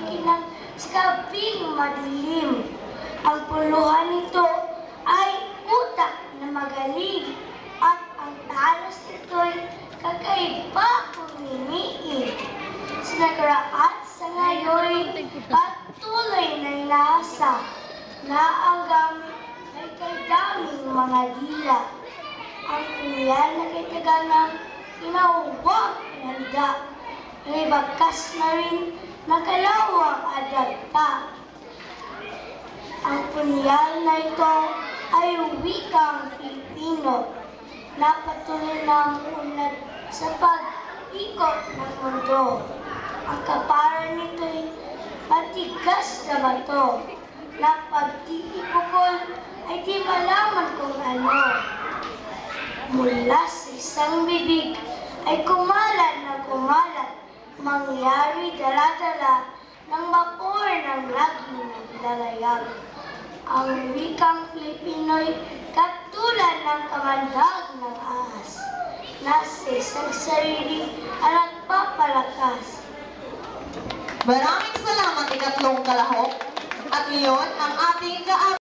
kinang skabing madilim. Ang puluhan nito ay utak na magaling at ang talos nito'y kakaiba kung niniin. Sa nakaraan sa ngayon patuloy na inaasa na ang gamit ay kay daming mga dila. Ang kunyan na kay taganang inauwang inanda. May bagkas na rin nakalawang adagta. Ang punyal na ito ay wikang Pilipino na patuloy na munad sa pag-ikot ng mundo. Ang kaparan nito'y matigas na bato na pag ipukol ay di malaman kung ano. Mula sa isang bibig ay kumalat na kumalat, mangyari dala-dala ng vapor ng laging naglalayag. Ang wikang Filipino'y katulad ng kamandag ng ahas, nasa isang sarili at nagpapalakas. Maraming salamat, ikatlong kalahok. At ngayon, ang ating